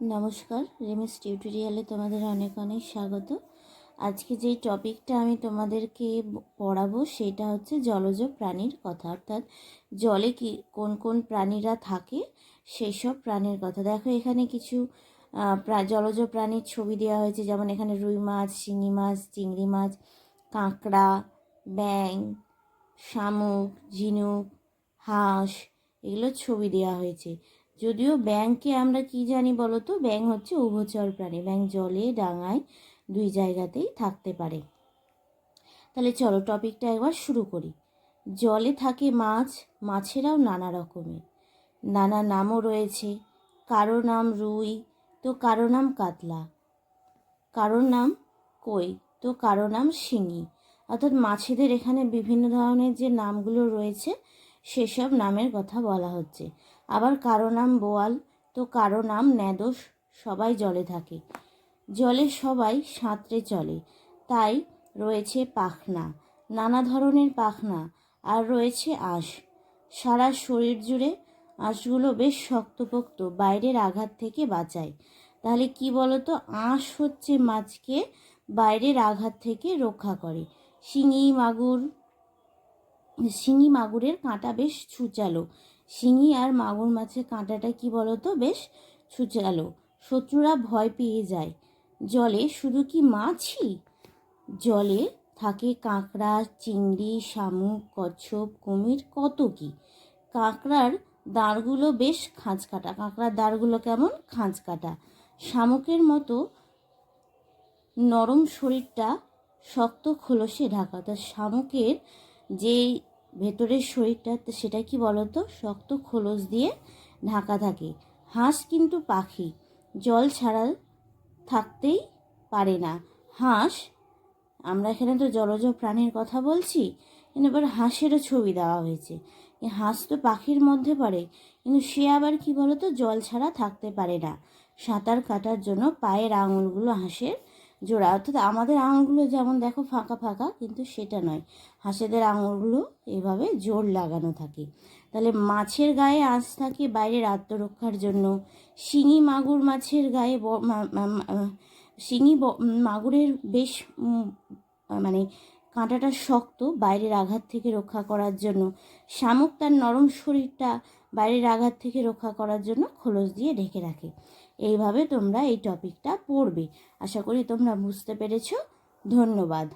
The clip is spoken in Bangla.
নমস্কার, রেমিস টিউটোরিয়ালে তোমাদের অনেক অনেক স্বাগত। আজকে যেই টপিকটা আমি তোমাদেরকে পড়াবো সেটা হচ্ছে জলজ প্রাণীর কথা, অর্থাৎ জলে কি কোন কোন প্রাণীরা থাকে সেই সব প্রাণীর কথা। দেখো এখানে কিছু জলজ প্রাণীর ছবি দেওয়া হয়েছে, যেমন এখানে রুই মাছ, শিঙি মাছ, চিংড়ি মাছ, কাঁকড়া, ব্যাঙ, শামুক, ঝিনুক, হাঁস, এগুলোর ছবি দেওয়া হয়েছে। যদিও ব্যাঙকে আমরা কি জানি বলো তো, ব্যাঙ হচ্ছে উভচর প্রাণী। ব্যাঙ জলে ডাঙায় দুই জায়গাতেই থাকতে পারে। তাহলে চলো টপিকটা একবার শুরু করি। জলে থাকে মাছ, মাছেরাও নানা রকমের, নানা নামও রয়েছে। কারো নাম রুই তো কারো নাম কাতলা, কারোর নাম কই তো কারো নাম শিঙি। অর্থাৎ মাছেদের এখানে বিভিন্ন ধরনের যে নামগুলো রয়েছে সেসব নামের কথা বলা হচ্ছে। আবার কারো নাম বোয়াল তো কারো নাম ন্যাদোস। সবাই জলে থাকে, জলে সবাই সাঁতরে চলে, তাই রয়েছে পাখনা, নানা ধরনের পাখনা। আর রয়েছে আঁশ, সারা শরীর জুড়ে আঁশগুলো বেশ শক্তপোক্ত, বাইরের আঘাত থেকে বাঁচায়। তাহলে কি বলতো, আঁশ হচ্ছে মাছকে বাইরের আঘাত থেকে রক্ষা করে। শিঙি মাগুরের কাঁটা বেশ ছুচালো। শিঙি আর মাগুর মাছের কাঁটাটা কি বলতো, বেশ ছুচালো, শত্রুরা ভয় পেয়ে যায়। জলে শুধু কি মাছই, জলে থাকে কাঁকড়া, চিংড়ি, শামুক, কচ্ছপ, কুমির, কত কি। কাঁকড়ার দাঁড়গুলো বেশ খাঁজকাটা, কাঁকড়ার দাঁড়গুলো কেমন খাঁজকাটা। শামুকের মতো নরম শরীরটা শক্ত খোলসে ঢাকা। তা শামুকের যে ভেতরের শরীরটা সেটা কি বলতো, শক্ত খোলস দিয়ে ঢাকা থাকে। হাঁস কিন্তু পাখি, জল ছাড়া থাকতেই পারে না। হাঁস, আমরা এখানে তো জলজ প্রাণীর কথা বলছি, কিন্তু এবার হাঁসেরও ছবি দেওয়া হয়েছে। হাঁস তো পাখির মধ্যে পড়ে, কিন্তু সে আবার কি বলতো, জল ছাড়া থাকতে পারে না। সাঁতার কাটার জন্য পায়ের আঙুলগুলো হাঁসের জোড়া, অর্থাৎ আমাদের আঙুলগুলো যেমন দেখো ফাঁকা ফাঁকা, কিন্তু সেটা নয়, হাঁসেদের আঙুলগুলো এইভাবে জোর লাগানো থাকে। তাহলে মাছের গায়ে আঁশ থাকে বাইরের আত্মরক্ষার জন্য। শিঙি মাগুর মাছের গায়ে মাগুরের বেশ মানে কাঁটাটা শক্ত, বাইরের আঘাত থেকে রক্ষা করার জন্য। শামুক তার নরম শরীরটা বাইরের আঘাত থেকে রক্ষা করার জন্য খোলস দিয়ে ঢেকে রাখে। এইভাবে তোমরা এই টপিকটা পড়বে। আশা করি তোমরা বুঝতে পেরেছো। ধন্যবাদ।